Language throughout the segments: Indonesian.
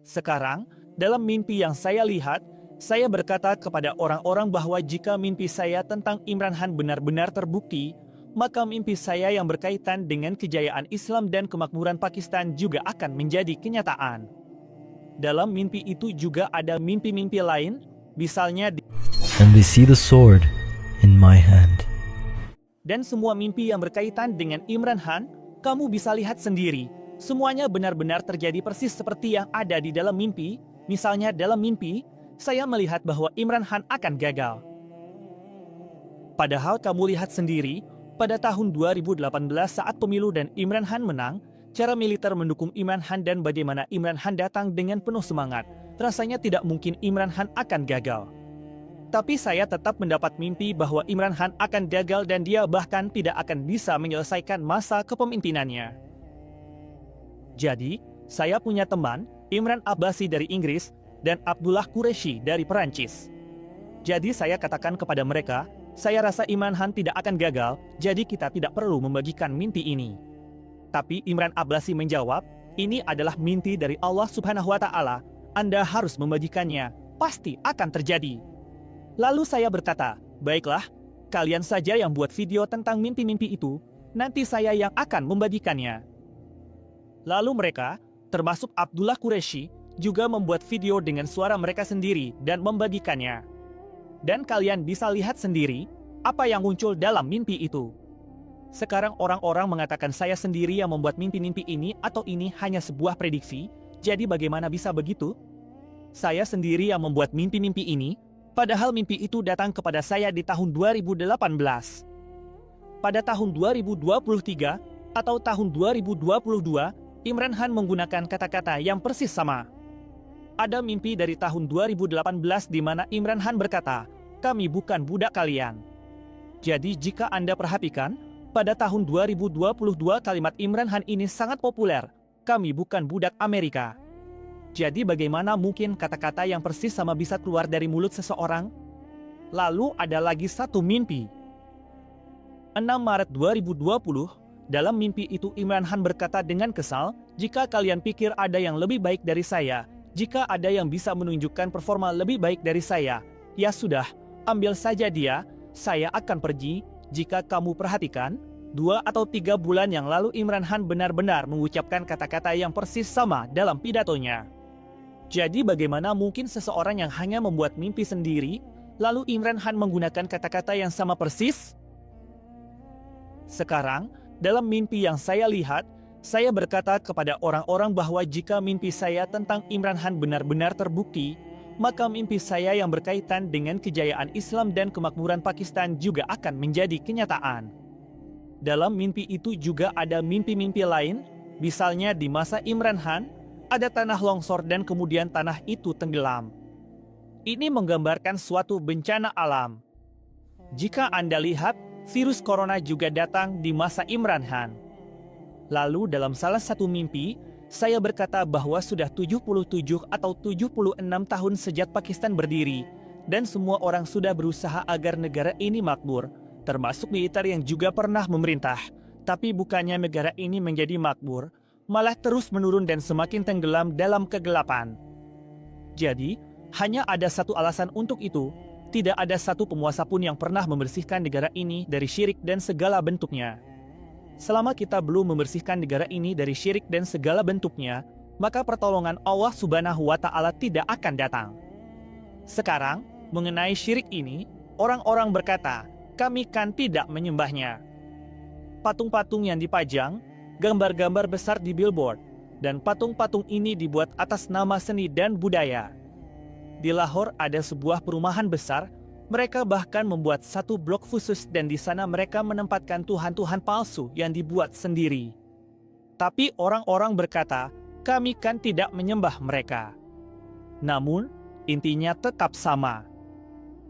Sekarang, dalam mimpi yang saya lihat, saya berkata kepada orang-orang bahwa jika mimpi saya tentang Imran Khan benar-benar terbukti, maka mimpi saya yang berkaitan dengan kejayaan Islam dan kemakmuran Pakistan juga akan menjadi kenyataan. Dalam mimpi itu juga ada mimpi-mimpi lain, misalnya And they see the sword in my hand. dan semua mimpi yang berkaitan dengan Imran Khan, kamu bisa lihat sendiri. Semuanya benar-benar terjadi persis seperti yang ada di dalam mimpi. Misalnya dalam mimpi, saya melihat bahwa Imran Khan akan gagal. Padahal kamu lihat sendiri, pada tahun 2018 saat pemilu dan Imran Khan menang, cara militer mendukung Imran Khan dan bagaimana Imran Khan datang dengan penuh semangat. Rasanya tidak mungkin Imran Khan akan gagal. Tapi saya tetap mendapat mimpi bahwa Imran Khan akan gagal dan dia bahkan tidak akan bisa menyelesaikan masa kepemimpinannya. Jadi, saya punya teman, Imran Abbasi dari Inggris, dan Abdullah Qureshi dari Perancis. Jadi saya katakan kepada mereka, saya rasa Imran Khan tidak akan gagal, jadi kita tidak perlu membagikan mimpi ini. Tapi Imran Abbasi menjawab, ini adalah mimpi dari Allah Subhanahu wa Ta'ala, Anda harus membagikannya, pasti akan terjadi. Lalu saya berkata, baiklah, kalian saja yang buat video tentang mimpi-mimpi itu, nanti saya yang akan membagikannya. Lalu mereka, termasuk Abdullah Qureshi, juga membuat video dengan suara mereka sendiri dan membagikannya. Dan kalian bisa lihat sendiri, apa yang muncul dalam mimpi itu. Sekarang orang-orang mengatakan saya sendiri yang membuat mimpi-mimpi ini atau ini hanya sebuah prediksi, jadi bagaimana bisa begitu? Saya sendiri yang membuat mimpi-mimpi ini, padahal mimpi itu datang kepada saya di tahun 2018. Pada tahun 2023 atau tahun 2022, Imran Khan menggunakan kata-kata yang persis sama. Ada mimpi dari tahun 2018 di mana Imran Khan berkata, kami bukan budak kalian. Jadi jika Anda perhatikan, pada tahun 2022 kalimat Imran Khan ini sangat populer, kami bukan budak Amerika. Jadi bagaimana mungkin kata-kata yang persis sama bisa keluar dari mulut seseorang? Lalu ada lagi satu mimpi. 6 Maret 2020, dalam mimpi itu Imran Khan berkata dengan kesal, jika kalian pikir ada yang lebih baik dari saya, jika ada yang bisa menunjukkan performa lebih baik dari saya, ya sudah, ambil saja dia, saya akan pergi. Jika kamu perhatikan, 2 atau 3 bulan yang lalu Imran Khan benar-benar mengucapkan kata-kata yang persis sama dalam pidatonya. Jadi bagaimana mungkin seseorang yang hanya membuat mimpi sendiri, lalu Imran Khan menggunakan kata-kata yang sama persis? Sekarang, dalam mimpi yang saya lihat, saya berkata kepada orang-orang bahwa jika mimpi saya tentang Imran Khan benar-benar terbukti, maka mimpi saya yang berkaitan dengan kejayaan Islam dan kemakmuran Pakistan juga akan menjadi kenyataan. Dalam mimpi itu juga ada mimpi-mimpi lain, misalnya di masa Imran Khan, ada tanah longsor dan kemudian tanah itu tenggelam. Ini menggambarkan suatu bencana alam. Jika Anda lihat, virus corona juga datang di masa Imran Khan. Lalu dalam salah satu mimpi, saya berkata bahwa sudah 77 atau 76 tahun sejak Pakistan berdiri, dan semua orang sudah berusaha agar negara ini makmur, termasuk militer yang juga pernah memerintah. Tapi bukannya negara ini menjadi makmur, malah terus menurun dan semakin tenggelam dalam kegelapan. Jadi, hanya ada satu alasan untuk itu, tidak ada satu penguasa pun yang pernah membersihkan negara ini dari syirik dan segala bentuknya. Selama kita belum membersihkan negara ini dari syirik dan segala bentuknya, maka pertolongan Allah Subhanahu wa Ta'ala tidak akan datang. Sekarang, mengenai syirik ini, orang-orang berkata, kami kan tidak menyembahnya. Patung-patung yang dipajang, gambar-gambar besar di billboard, dan patung-patung ini dibuat atas nama seni dan budaya. Di Lahore ada sebuah perumahan besar, mereka bahkan membuat satu blok khusus dan di sana mereka menempatkan tuhan-tuhan palsu yang dibuat sendiri. Tapi orang-orang berkata, kami kan tidak menyembah mereka. Namun, intinya tetap sama.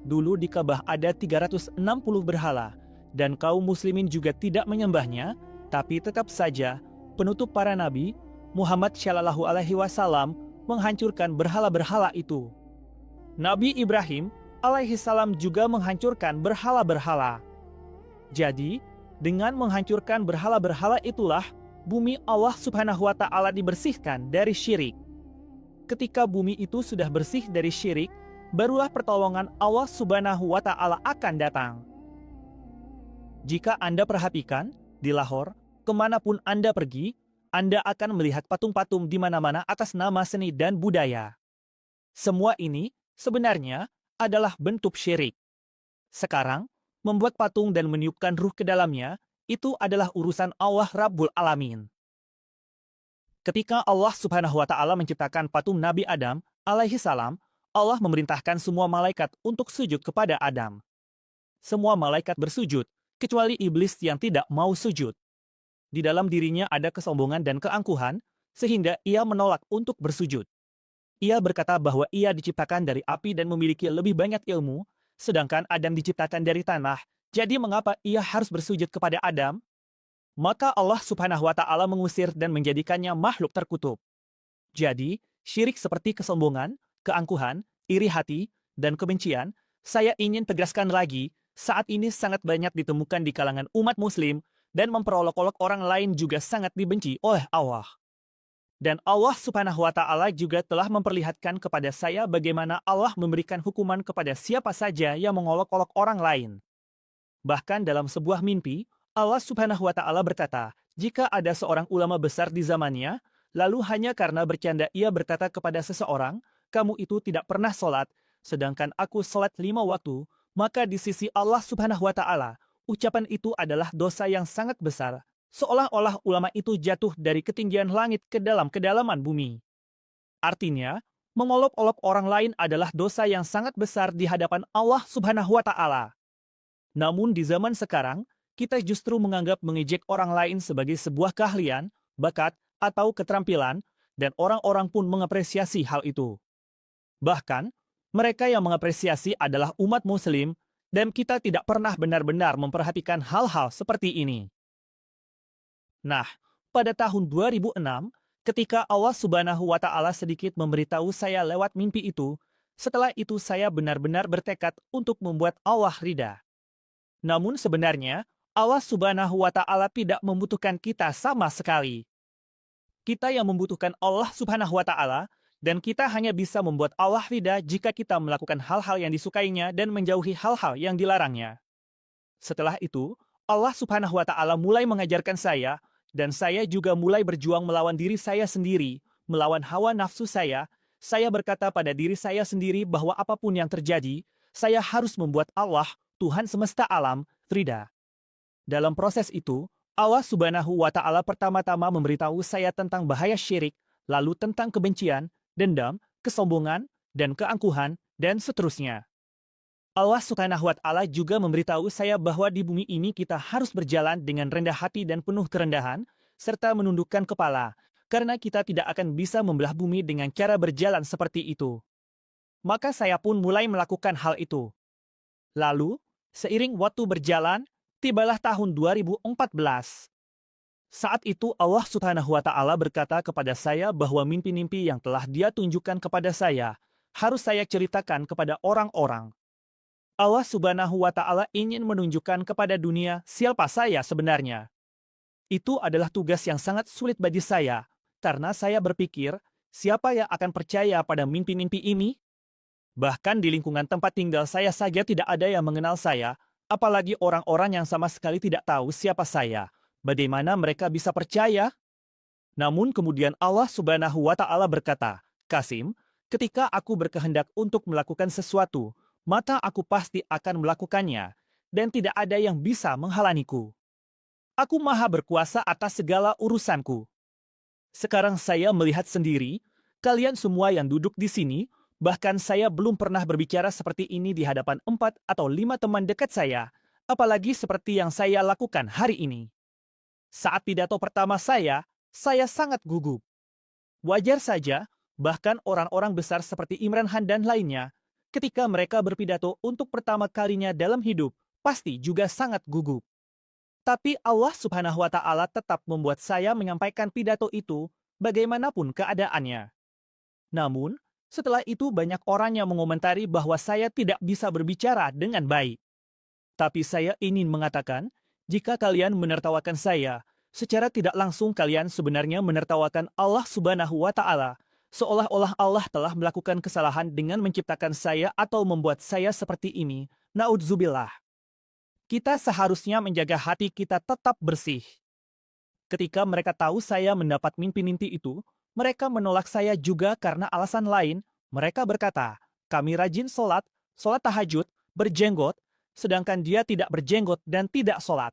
Dulu di Ka'bah ada 360 berhala, dan kaum muslimin juga tidak menyembahnya, tapi tetap saja, penutup para nabi, Muhammad Shallallahu Alaihi Wasallam menghancurkan berhala-berhala itu. Nabi Ibrahim alaihi salam juga menghancurkan berhala-berhala. Jadi, dengan menghancurkan berhala-berhala itulah, bumi Allah Subhanahu wa Ta'ala dibersihkan dari syirik. ketika bumi itu sudah bersih dari syirik, barulah pertolongan Allah Subhanahu wa Ta'ala akan datang. Jika Anda perhatikan, di Lahore, kemanapun Anda pergi, Anda akan melihat patung-patung di mana-mana atas nama seni dan budaya. Semua ini sebenarnya adalah bentuk syirik. Sekarang, membuat patung dan meniupkan ruh ke dalamnya, itu adalah urusan Allah Rabbul Alamin. Ketika Allah Subhanahu wa Ta'ala menciptakan patung Nabi Adam alaihi salam, Allah memerintahkan semua malaikat untuk sujud kepada Adam. Semua malaikat bersujud, kecuali iblis yang tidak mau sujud. Di dalam dirinya ada kesombongan dan keangkuhan, sehingga ia menolak untuk bersujud. Ia berkata bahwa ia diciptakan dari api dan memiliki lebih banyak ilmu, sedangkan Adam diciptakan dari tanah, jadi mengapa ia harus bersujud kepada Adam? Maka Allah Subhanahu wa Ta'ala mengusir dan menjadikannya makhluk terkutuk. Jadi, syirik seperti kesombongan, keangkuhan, iri hati, dan kebencian, saya ingin tegaskan lagi, saat ini sangat banyak ditemukan di kalangan umat muslim, dan memperolok-olok orang lain juga sangat dibenci oleh Allah. Dan Allah Subhanahu wa Ta'ala juga telah memperlihatkan kepada saya bagaimana Allah memberikan hukuman kepada siapa saja yang mengolok-olok orang lain. Bahkan dalam sebuah mimpi, Allah Subhanahu wa Ta'ala berkata, jika ada seorang ulama besar di zamannya, lalu hanya karena bercanda ia berkata kepada seseorang, kamu itu tidak pernah sholat, sedangkan aku sholat 5 waktu, maka di sisi Allah Subhanahu wa Ta'ala, ucapan itu adalah dosa yang sangat besar, seolah-olah ulama itu jatuh dari ketinggian langit ke dalam kedalaman bumi. Artinya, mengolok-olok orang lain adalah dosa yang sangat besar di hadapan Allah Subhanahu wa Ta'ala. Namun di zaman sekarang, kita justru menganggap mengejek orang lain sebagai sebuah keahlian, bakat, atau keterampilan, dan orang-orang pun mengapresiasi hal itu. Bahkan, mereka yang mengapresiasi adalah umat muslim, dan kita tidak pernah benar-benar memperhatikan hal-hal seperti ini. Nah, pada tahun 2006, ketika Allah Subhanahu wa Ta'ala sedikit memberitahu saya lewat mimpi itu, setelah itu saya benar-benar bertekad untuk membuat Allah ridha. Namun sebenarnya, Allah Subhanahu wa Ta'ala tidak membutuhkan kita sama sekali. Kita yang membutuhkan Allah Subhanahu wa Ta'ala, dan kita hanya bisa membuat Allah ridha jika kita melakukan hal-hal yang disukainya dan menjauhi hal-hal yang dilarangnya. Setelah itu, Allah Subhanahu wa Ta'ala mulai mengajarkan saya, dan saya juga mulai berjuang melawan diri saya sendiri, melawan hawa nafsu saya berkata pada diri saya sendiri bahwa apapun yang terjadi, saya harus membuat Allah, Tuhan semesta alam, ridha. Dalam proses itu, Allah Subhanahu wa Ta'ala pertama-tama memberitahu saya tentang bahaya syirik, lalu tentang kebencian, dendam, kesombongan, dan keangkuhan, dan seterusnya. Allah Subhanahu wa Ta'ala juga memberitahu saya bahwa di bumi ini kita harus berjalan dengan rendah hati dan penuh kerendahan, serta menundukkan kepala, karena kita tidak akan bisa membelah bumi dengan cara berjalan seperti itu. Maka saya pun mulai melakukan hal itu. Lalu, seiring waktu berjalan, tibalah tahun 2014. Saat itu Allah Subhanahu wa Ta'ala berkata kepada saya bahwa mimpi-mimpi yang telah Dia tunjukkan kepada saya harus saya ceritakan kepada orang-orang. Allah Subhanahu wa Ta'ala ingin menunjukkan kepada dunia siapa saya sebenarnya. Itu adalah tugas yang sangat sulit bagi saya, karena saya berpikir, siapa yang akan percaya pada mimpi-mimpi ini? Bahkan di lingkungan tempat tinggal saya saja tidak ada yang mengenal saya, apalagi orang-orang yang sama sekali tidak tahu siapa saya. Bagaimana mereka bisa percaya? Namun kemudian Allah Subhanahu wa Ta'ala berkata, Qasim, ketika aku berkehendak untuk melakukan sesuatu, maka aku pasti akan melakukannya, dan tidak ada yang bisa menghalangiku. Aku maha berkuasa atas segala urusanku. Sekarang saya melihat sendiri, kalian semua yang duduk di sini, bahkan saya belum pernah berbicara seperti ini di hadapan 4 atau 5 teman dekat saya, apalagi seperti yang saya lakukan hari ini. Saat pidato pertama saya sangat gugup. Wajar saja, bahkan orang-orang besar seperti Imran Khan dan lainnya, ketika mereka berpidato untuk pertama kalinya dalam hidup, pasti juga sangat gugup. Tapi Allah Subhanahu wa Ta'ala tetap membuat saya menyampaikan pidato itu bagaimanapun keadaannya. Namun, setelah itu banyak orang yang mengomentari bahwa saya tidak bisa berbicara dengan baik. Tapi saya ingin mengatakan, jika kalian menertawakan saya, secara tidak langsung kalian sebenarnya menertawakan Allah Subhanahu wa Ta'ala, Seolah-olah Allah telah melakukan kesalahan dengan menciptakan saya atau membuat saya seperti ini. Naudzubillah. Kita seharusnya menjaga hati kita tetap bersih. Ketika mereka tahu saya mendapat mimpi-mimpi itu, mereka menolak saya juga karena alasan lain. Mereka berkata, kami rajin sholat tahajud, berjenggot, sedangkan dia tidak berjenggot dan tidak sholat.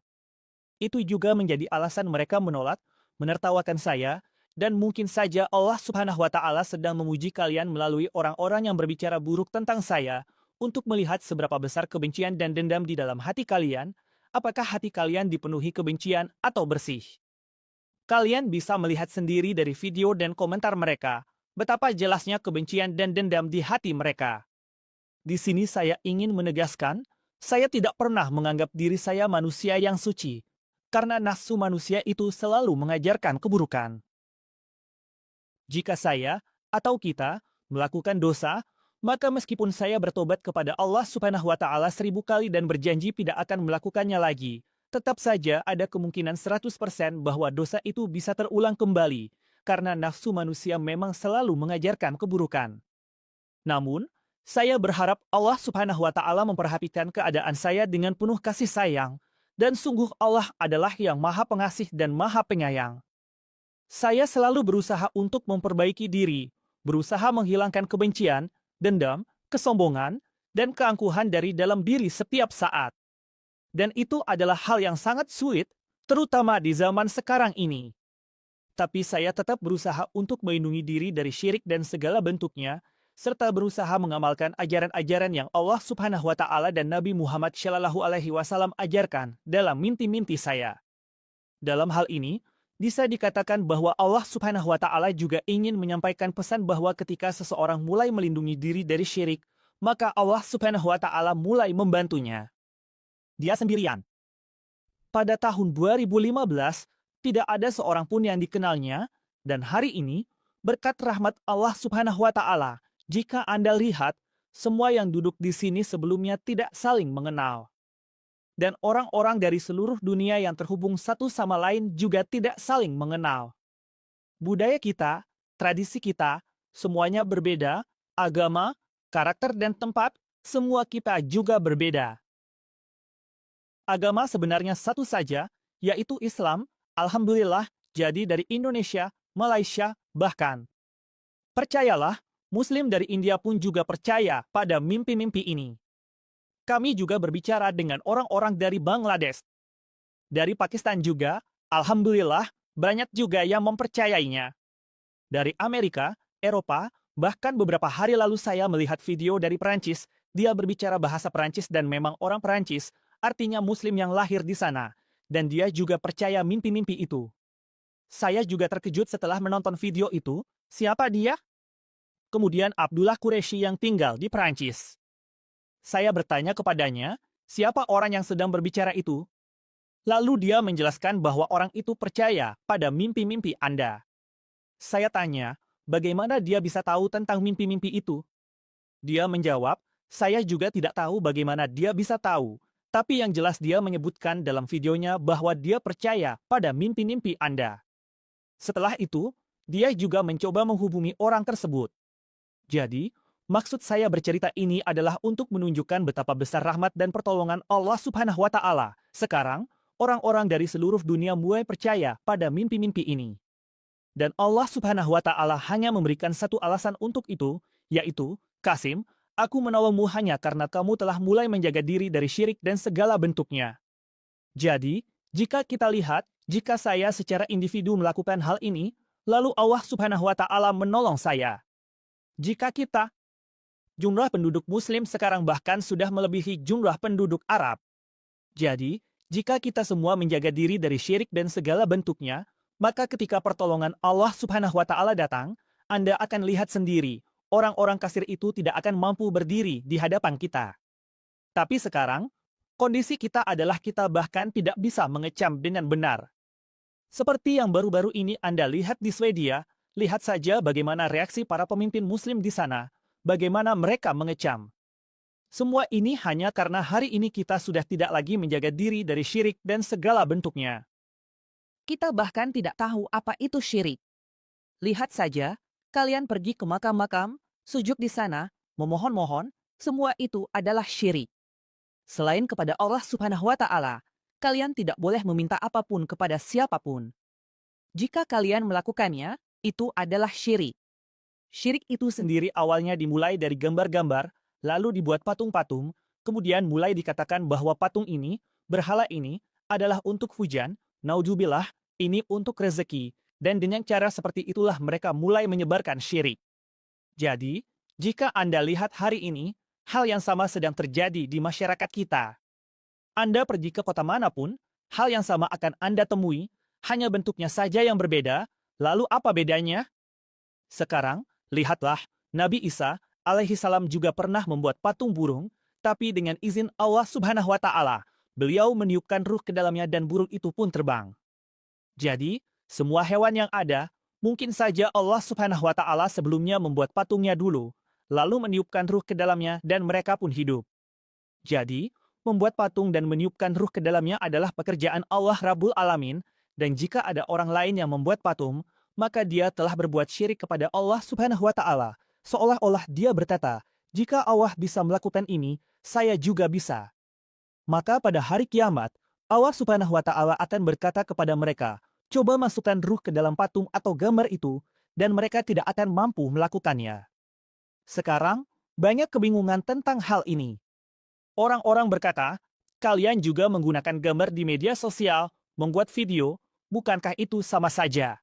Itu juga menjadi alasan mereka menolak, menertawakan saya, dan mungkin saja Allah Subhanahu wa Ta'ala sedang memuji kalian melalui orang-orang yang berbicara buruk tentang saya untuk melihat seberapa besar kebencian dan dendam di dalam hati kalian, apakah hati kalian dipenuhi kebencian atau bersih. Kalian bisa melihat sendiri dari video dan komentar mereka, betapa jelasnya kebencian dan dendam di hati mereka. Di sini saya ingin menegaskan, saya tidak pernah menganggap diri saya manusia yang suci, karena nafsu manusia itu selalu mengajarkan keburukan. Jika saya atau kita melakukan dosa, maka meskipun saya bertobat kepada Allah Subhanahu wa Ta'ala 1000 kali dan berjanji tidak akan melakukannya lagi, tetap saja ada kemungkinan 100% bahwa dosa itu bisa terulang kembali, karena nafsu manusia memang selalu mengajarkan keburukan. Namun, saya berharap Allah Subhanahu wa Ta'ala memperhatikan keadaan saya dengan penuh kasih sayang, dan sungguh Allah adalah yang Maha Pengasih dan Maha Penyayang. Saya selalu berusaha untuk memperbaiki diri, berusaha menghilangkan kebencian, dendam, kesombongan, dan keangkuhan dari dalam diri setiap saat. Dan itu adalah hal yang sangat sulit, terutama di zaman sekarang ini. Tapi saya tetap berusaha untuk melindungi diri dari syirik dan segala bentuknya, serta berusaha mengamalkan ajaran-ajaran yang Allah Subhanahu wa Ta'ala dan Nabi Muhammad Shallallahu Alaihi Wasallam ajarkan dalam mimpi-mimpi saya. Dalam hal ini, bisa dikatakan bahwa Allah Subhanahu wa Ta'ala juga ingin menyampaikan pesan bahwa ketika seseorang mulai melindungi diri dari syirik, maka Allah Subhanahu wa Ta'ala mulai membantunya. Dia sendirian. Pada tahun 2015, tidak ada seorang pun yang dikenalnya, dan hari ini, berkat rahmat Allah Subhanahu wa Ta'ala, jika Anda lihat, semua yang duduk di sini sebelumnya tidak saling mengenal. Dan orang-orang dari seluruh dunia yang terhubung satu sama lain juga tidak saling mengenal. Budaya kita, tradisi kita, semuanya berbeda, agama, karakter dan tempat, semua kita juga berbeda. Agama sebenarnya satu saja, yaitu Islam, alhamdulillah, jadi dari Indonesia, Malaysia, bahkan. Percayalah, Muslim dari India pun juga percaya pada mimpi-mimpi ini. Kami juga berbicara dengan orang-orang dari Bangladesh. Dari Pakistan juga, alhamdulillah, banyak juga yang mempercayainya. Dari Amerika, Eropa, bahkan beberapa hari lalu saya melihat video dari Perancis, dia berbicara bahasa Perancis dan memang orang Perancis, artinya Muslim yang lahir di sana, dan dia juga percaya mimpi-mimpi itu. Saya juga terkejut setelah menonton video itu, siapa dia? Kemudian Abdullah Quraisy yang tinggal di Perancis. Saya bertanya kepadanya, siapa orang yang sedang berbicara itu? Lalu dia menjelaskan bahwa orang itu percaya pada mimpi-mimpi Anda. Saya tanya, bagaimana dia bisa tahu tentang mimpi-mimpi itu? Dia menjawab, saya juga tidak tahu bagaimana dia bisa tahu, tapi yang jelas dia menyebutkan dalam videonya bahwa dia percaya pada mimpi-mimpi Anda. Setelah itu, dia juga mencoba menghubungi orang tersebut. Jadi, maksud saya bercerita ini adalah untuk menunjukkan betapa besar rahmat dan pertolongan Allah Subhanahu wa Ta'ala. Sekarang, orang-orang dari seluruh dunia mulai percaya pada mimpi-mimpi ini. Dan Allah Subhanahu wa Ta'ala hanya memberikan satu alasan untuk itu, yaitu, Qasim, aku menolongmu hanya karena kamu telah mulai menjaga diri dari syirik dan segala bentuknya. Jadi, jika kita lihat, jika saya secara individu melakukan hal ini, lalu Allah Subhanahu wa Ta'ala menolong saya. Jika kita, jumlah penduduk Muslim sekarang bahkan sudah melebihi jumlah penduduk Arab. Jadi, jika kita semua menjaga diri dari syirik dan segala bentuknya, maka ketika pertolongan Allah Subhanahu wa Ta'ala datang, Anda akan lihat sendiri, orang-orang kafir itu tidak akan mampu berdiri di hadapan kita. Tapi sekarang, kondisi kita adalah kita bahkan tidak bisa mengecam dengan benar. Seperti yang baru-baru ini Anda lihat di Swedia, lihat saja bagaimana reaksi para pemimpin Muslim di sana, bagaimana mereka mengecam. Semua ini hanya karena hari ini kita sudah tidak lagi menjaga diri dari syirik dan segala bentuknya. Kita bahkan tidak tahu apa itu syirik. Lihat saja, kalian pergi ke makam-makam, sujud di sana, memohon-mohon, semua itu adalah syirik. Selain kepada Allah Subhanahu wa Ta'ala, kalian tidak boleh meminta apapun kepada siapapun. Jika kalian melakukannya, itu adalah syirik. Syirik itu sendiri awalnya dimulai dari gambar-gambar, lalu dibuat patung-patung, kemudian mulai dikatakan bahwa patung ini, berhala ini, adalah untuk hujan, naudzubillah, ini untuk rezeki, dan dengan cara seperti itulah mereka mulai menyebarkan syirik. Jadi, jika Anda lihat hari ini, hal yang sama sedang terjadi di masyarakat kita. Anda pergi ke kota manapun, hal yang sama akan Anda temui, hanya bentuknya saja yang berbeda, lalu apa bedanya? Sekarang, lihatlah, Nabi Isa alaihi salam juga pernah membuat patung burung, tapi dengan izin Allah Subhanahu wa Ta'ala, beliau meniupkan ruh ke dalamnya dan burung itu pun terbang. Jadi, semua hewan yang ada, mungkin saja Allah Subhanahu wa Ta'ala sebelumnya membuat patungnya dulu, lalu meniupkan ruh ke dalamnya dan mereka pun hidup. Jadi, membuat patung dan meniupkan ruh ke dalamnya adalah pekerjaan Allah Rabbul Alamin, dan jika ada orang lain yang membuat patung, maka dia telah berbuat syirik kepada Allah Subhanahu wa Ta'ala, seolah-olah dia berkata, jika Allah bisa melakukan ini, saya juga bisa. Maka pada hari kiamat, Allah Subhanahu wa Ta'ala akan berkata kepada mereka, coba masukkan ruh ke dalam patung atau gambar itu, dan mereka tidak akan mampu melakukannya. Sekarang, banyak kebingungan tentang hal ini. Orang-orang berkata, kalian juga menggunakan gambar di media sosial, membuat video, bukankah itu sama saja?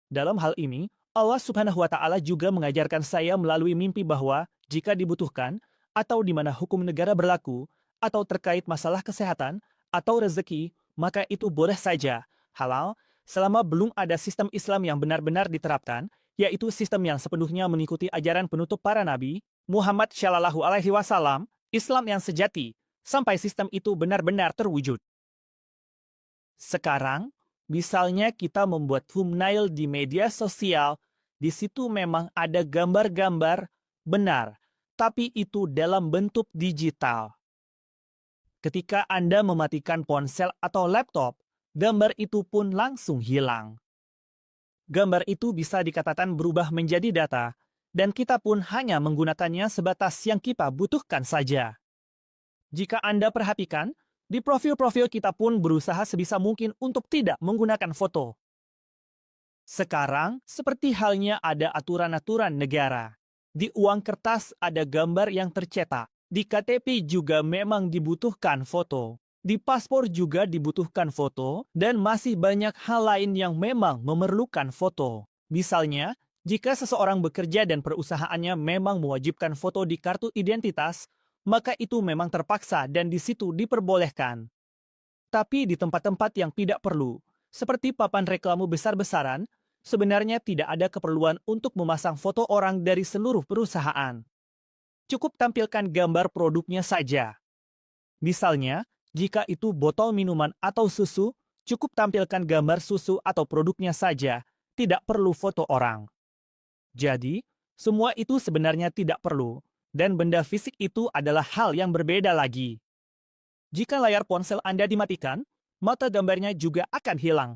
Dalam hal ini, Allah Subhanahu wa Ta'ala juga mengajarkan saya melalui mimpi bahwa jika dibutuhkan, atau di mana hukum negara berlaku, atau terkait masalah kesehatan, atau rezeki, maka itu boleh saja, halal, selama belum ada sistem Islam yang benar-benar diterapkan, yaitu sistem yang sepenuhnya mengikuti ajaran penutup para nabi, Muhammad Shallallahu Alaihi Wasallam, Islam yang sejati, sampai sistem itu benar-benar terwujud. Sekarang, misalnya kita membuat thumbnail di media sosial, di situ memang ada gambar-gambar, benar, tapi itu dalam bentuk digital. Ketika Anda mematikan ponsel atau laptop, gambar itu pun langsung hilang. Gambar itu bisa dikatakan berubah menjadi data, dan kita pun hanya menggunakannya sebatas yang kita butuhkan saja. Jika Anda perhatikan, di profil-profil kita pun berusaha sebisa mungkin untuk tidak menggunakan foto. Sekarang, seperti halnya ada aturan-aturan negara. Di uang kertas ada gambar yang tercetak. Di KTP juga memang dibutuhkan foto. Di paspor juga dibutuhkan foto, dan masih banyak hal lain yang memang memerlukan foto. Misalnya, jika seseorang bekerja dan perusahaannya memang mewajibkan foto di kartu identitas, maka itu memang terpaksa dan di situ diperbolehkan. Tapi di tempat-tempat yang tidak perlu, seperti papan reklame besar-besaran, sebenarnya tidak ada keperluan untuk memasang foto orang dari seluruh perusahaan. Cukup tampilkan gambar produknya saja. Misalnya, jika itu botol minuman atau susu, cukup tampilkan gambar susu atau produknya saja, tidak perlu foto orang. Jadi, semua itu sebenarnya tidak perlu, dan benda fisik itu adalah hal yang berbeda lagi. Jika layar ponsel Anda dimatikan, maka gambarnya juga akan hilang.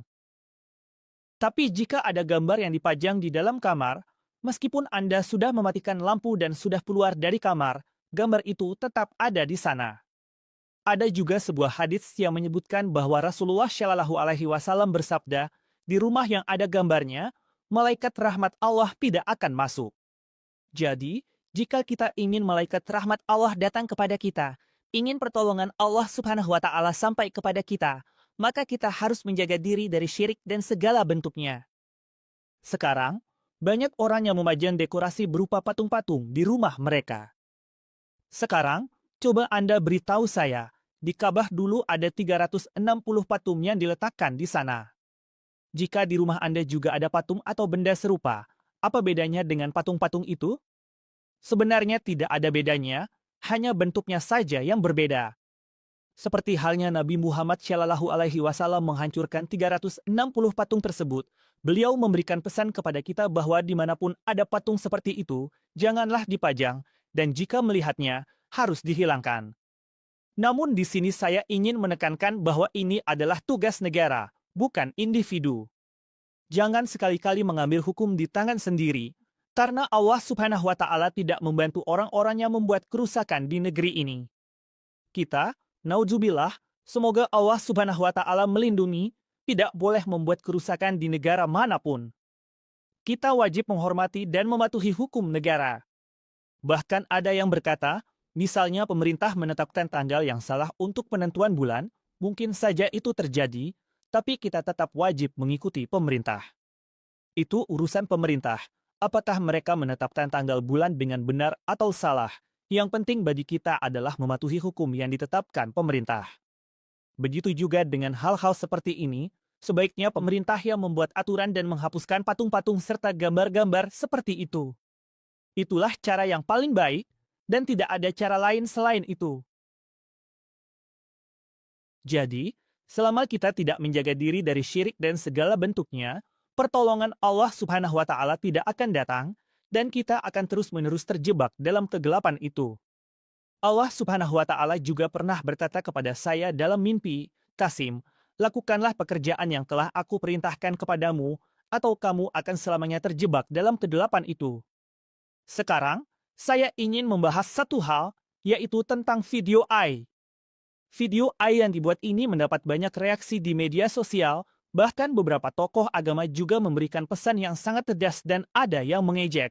Tapi jika ada gambar yang dipajang di dalam kamar, meskipun Anda sudah mematikan lampu dan sudah keluar dari kamar, gambar itu tetap ada di sana. Ada juga sebuah hadits yang menyebutkan bahwa Rasulullah Shallallahu Alaihi Wasallam bersabda, di rumah yang ada gambarnya, malaikat rahmat Allah tidak akan masuk. Jadi, jika kita ingin malaikat rahmat Allah datang kepada kita, ingin pertolongan Allah Subhanahu wa Ta'ala sampai kepada kita, maka kita harus menjaga diri dari syirik dan segala bentuknya. Sekarang, banyak orang yang memajang dekorasi berupa patung-patung di rumah mereka. Sekarang, coba Anda beritahu saya, di Ka'bah dulu ada 360 patung yang diletakkan di sana. Jika di rumah Anda juga ada patung atau benda serupa, apa bedanya dengan patung-patung itu? Sebenarnya tidak ada bedanya, hanya bentuknya saja yang berbeda. Seperti halnya Nabi Muhammad Shallallahu Alaihi Wasallam menghancurkan 360 patung tersebut, beliau memberikan pesan kepada kita bahwa dimanapun ada patung seperti itu, janganlah dipajang, dan jika melihatnya, harus dihilangkan. Namun di sini saya ingin menekankan bahwa ini adalah tugas negara, bukan individu. Jangan sekali-kali mengambil hukum di tangan sendiri, Karena Allah Subhanahu wa Ta'ala tidak membantu orang-orang yang membuat kerusakan di negeri ini. Kita, naudzubillah, semoga Allah Subhanahu wa Ta'ala melindungi, tidak boleh membuat kerusakan di negara manapun. Kita wajib menghormati dan mematuhi hukum negara. Bahkan ada yang berkata, misalnya pemerintah menetapkan tanggal yang salah untuk penentuan bulan, mungkin saja itu terjadi, tapi kita tetap wajib mengikuti pemerintah. Itu urusan pemerintah. Apakah mereka menetapkan tanggal bulan dengan benar atau salah? Yang penting bagi kita adalah mematuhi hukum yang ditetapkan pemerintah. Begitu juga dengan hal-hal seperti ini, sebaiknya pemerintah yang membuat aturan dan menghapuskan patung-patung serta gambar-gambar seperti itu. Itulah cara yang paling baik, dan tidak ada cara lain selain itu. Jadi, selama kita tidak menjaga diri dari syirik dan segala bentuknya, pertolongan Allah Subhanahu wa Ta'ala tidak akan datang, dan kita akan terus-menerus terjebak dalam kegelapan itu. Allah Subhanahu wa Ta'ala juga pernah berkata kepada saya dalam mimpi, Qasim, lakukanlah pekerjaan yang telah aku perintahkan kepadamu, atau kamu akan selamanya terjebak dalam kegelapan itu. Sekarang, saya ingin membahas satu hal, yaitu tentang video AI. Video AI yang dibuat ini mendapat banyak reaksi di media sosial, bahkan beberapa tokoh agama juga memberikan pesan yang sangat tegas dan ada yang mengejek.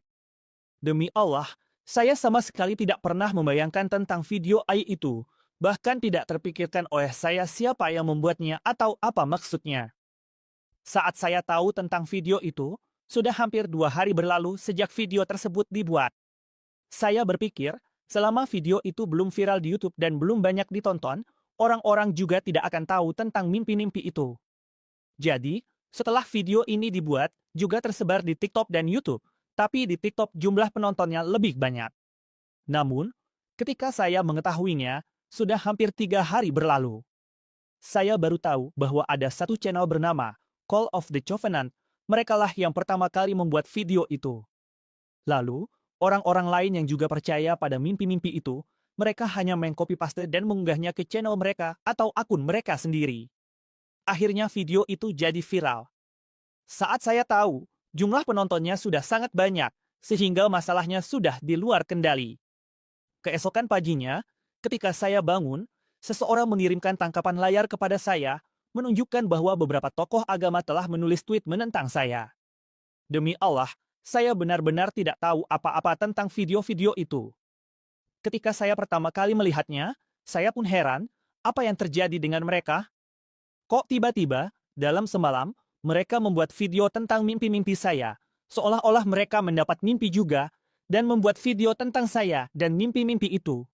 Demi Allah, saya sama sekali tidak pernah membayangkan tentang video AI itu, bahkan tidak terpikirkan oleh saya siapa yang membuatnya atau apa maksudnya. Saat saya tahu tentang video itu, sudah hampir 2 hari berlalu sejak video tersebut dibuat. Saya berpikir, selama video itu belum viral di YouTube dan belum banyak ditonton, orang-orang juga tidak akan tahu tentang mimpi-mimpi itu. Jadi, setelah video ini dibuat, juga tersebar di TikTok dan YouTube, tapi di TikTok jumlah penontonnya lebih banyak. Namun, ketika saya mengetahuinya, sudah hampir 3 hari berlalu. Saya baru tahu bahwa ada satu channel bernama Call of the Covenant, merekalah yang pertama kali membuat video itu. Lalu, orang-orang lain yang juga percaya pada mimpi-mimpi itu, mereka hanya mengcopy-paste dan mengunggahnya ke channel mereka atau akun mereka sendiri. Akhirnya video itu jadi viral. Saat saya tahu, jumlah penontonnya sudah sangat banyak, sehingga masalahnya sudah di luar kendali. Keesokan paginya, ketika saya bangun, seseorang mengirimkan tangkapan layar kepada saya, menunjukkan bahwa beberapa tokoh agama telah menulis tweet menentang saya. Demi Allah, saya benar-benar tidak tahu apa-apa tentang video-video itu. Ketika saya pertama kali melihatnya, saya pun heran, apa yang terjadi dengan mereka? Kok tiba-tiba, dalam semalam, mereka membuat video tentang mimpi-mimpi saya, seolah-olah mereka mendapat mimpi juga, dan membuat video tentang saya dan mimpi-mimpi itu.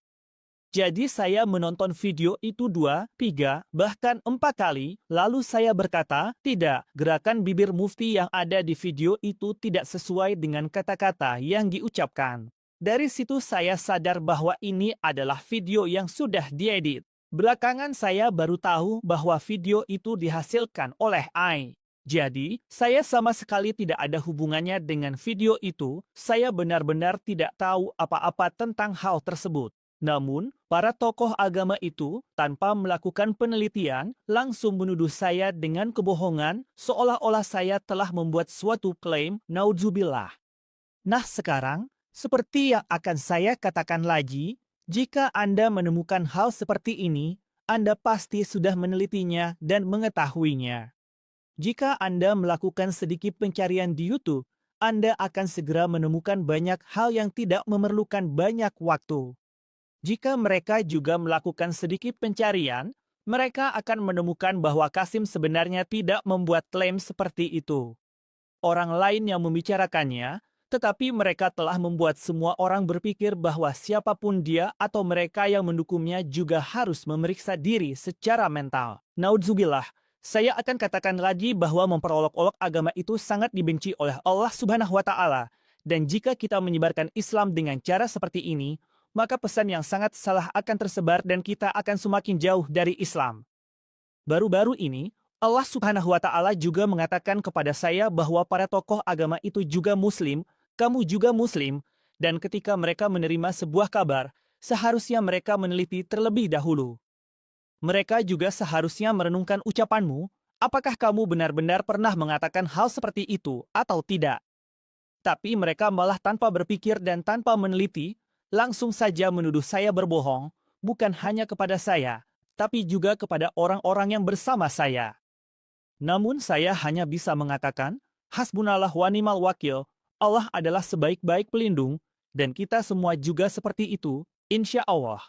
Jadi saya menonton video itu 2, 3, bahkan 4 kali, lalu saya berkata, tidak, gerakan bibir mufti yang ada di video itu tidak sesuai dengan kata-kata yang diucapkan. Dari situ saya sadar bahwa ini adalah video yang sudah diedit. Belakangan saya baru tahu bahwa video itu dihasilkan oleh AI. Jadi, saya sama sekali tidak ada hubungannya dengan video itu, saya benar-benar tidak tahu apa-apa tentang hal tersebut. Namun, para tokoh agama itu, tanpa melakukan penelitian, langsung menuduh saya dengan kebohongan, seolah-olah saya telah membuat suatu klaim, naudzubillah. Nah sekarang, seperti yang akan saya katakan lagi, jika Anda menemukan hal seperti ini, Anda pasti sudah menelitinya dan mengetahuinya. Jika Anda melakukan sedikit pencarian di YouTube, Anda akan segera menemukan banyak hal yang tidak memerlukan banyak waktu. Jika mereka juga melakukan sedikit pencarian, mereka akan menemukan bahwa Qasim sebenarnya tidak membuat klaim seperti itu. Orang lain yang membicarakannya, tetapi mereka telah membuat semua orang berpikir bahwa siapapun dia atau mereka yang mendukungnya juga harus memeriksa diri secara mental. Naudzubillah, saya akan katakan lagi bahwa memperolok-olok agama itu sangat dibenci oleh Allah Subhanahu wa Ta'ala, dan jika kita menyebarkan Islam dengan cara seperti ini, maka pesan yang sangat salah akan tersebar dan kita akan semakin jauh dari Islam. Baru-baru ini, Allah Subhanahu wa Ta'ala juga mengatakan kepada saya bahwa para tokoh agama itu juga Muslim, kamu juga Muslim, dan ketika mereka menerima sebuah kabar, seharusnya mereka meneliti terlebih dahulu. Mereka juga seharusnya merenungkan ucapanmu, apakah kamu benar-benar pernah mengatakan hal seperti itu atau tidak. Tapi mereka malah tanpa berpikir dan tanpa meneliti, langsung saja menuduh saya berbohong, bukan hanya kepada saya, tapi juga kepada orang-orang yang bersama saya. Namun saya hanya bisa mengatakan, hasbunallah wa ni'mal wakil, Allah adalah sebaik-baik pelindung, dan kita semua juga seperti itu, insya Allah.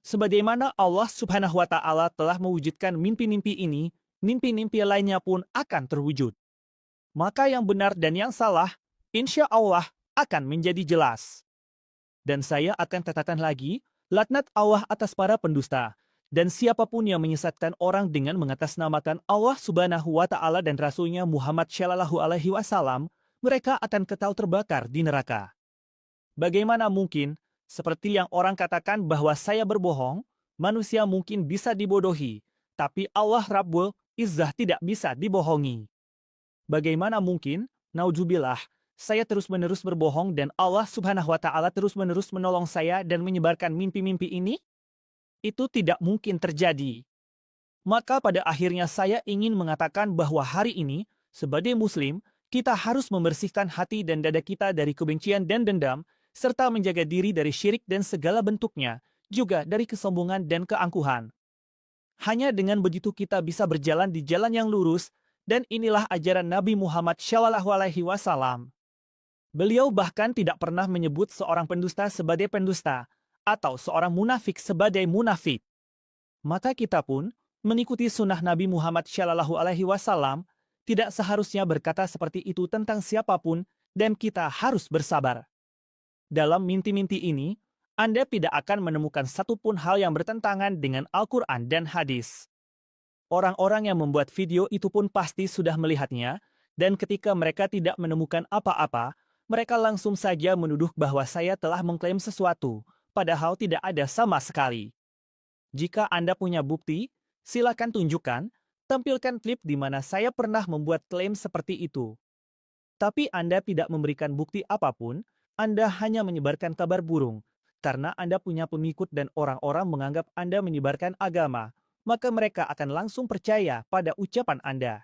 Sebagaimana Allah Subhanahu wa Ta'ala telah mewujudkan mimpi-mimpi ini, mimpi-mimpi lainnya pun akan terwujud. Maka yang benar dan yang salah, insya Allah akan menjadi jelas. Dan saya akan katakan lagi, laknat Allah atas para pendusta, dan siapapun yang menyesatkan orang dengan mengatasnamakan Allah Subhanahu wa Ta'ala dan Rasulnya Muhammad Shallallahu Alaihi Wasallam, mereka akan kekal terbakar di neraka. Bagaimana mungkin, seperti yang orang katakan bahwa saya berbohong, manusia mungkin bisa dibodohi, tapi Allah Rabbul Izzah tidak bisa dibohongi. Bagaimana mungkin, naudzubillah, saya terus-menerus berbohong dan Allah Subhanahu wa Ta'ala terus-menerus menolong saya dan menyebarkan mimpi-mimpi ini? Itu tidak mungkin terjadi. Maka pada akhirnya saya ingin mengatakan bahwa hari ini, sebagai Muslim, kita harus membersihkan hati dan dada kita dari kebencian dan dendam, serta menjaga diri dari syirik dan segala bentuknya, juga dari kesombongan dan keangkuhan. Hanya dengan begitu kita bisa berjalan di jalan yang lurus, dan inilah ajaran Nabi Muhammad SAW. Beliau bahkan tidak pernah menyebut seorang pendusta sebagai pendusta, atau seorang munafik sebagai munafik. Maka kita pun, mengikuti sunnah Nabi Muhammad SAW, tidak seharusnya berkata seperti itu tentang siapapun, dan kita harus bersabar. Dalam mimpi-mimpi ini, Anda tidak akan menemukan satupun hal yang bertentangan dengan Al-Quran dan hadis. Orang-orang yang membuat video itu pun pasti sudah melihatnya, dan ketika mereka tidak menemukan apa-apa, mereka langsung saja menuduh bahwa saya telah mengklaim sesuatu, padahal tidak ada sama sekali. Jika Anda punya bukti, silakan tunjukkan, tampilkan klip di mana saya pernah membuat klaim seperti itu. Tapi Anda tidak memberikan bukti apapun, Anda hanya menyebarkan kabar burung, karena Anda punya pengikut dan orang-orang menganggap Anda menyebarkan agama, maka mereka akan langsung percaya pada ucapan Anda.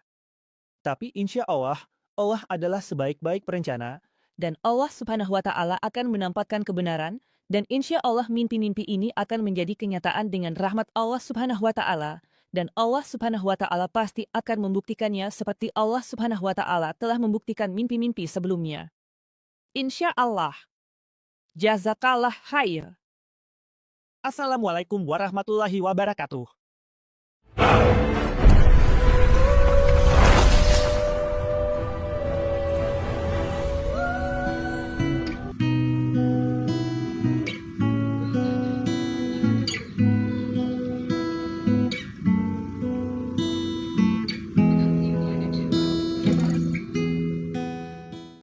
Tapi insya Allah, Allah adalah sebaik-baik perencana, Dan Allah Subhanahu wa Ta'ala akan menampakkan kebenaran, dan insya Allah mimpi-mimpi ini akan menjadi kenyataan dengan rahmat Allah Subhanahu wa Ta'ala, dan Allah Subhanahu wa Ta'ala pasti akan membuktikannya seperti Allah Subhanahu wa Ta'ala telah membuktikan mimpi-mimpi sebelumnya. Insya Allah. Jazakallah khair. Assalamualaikum warahmatullahi wabarakatuh.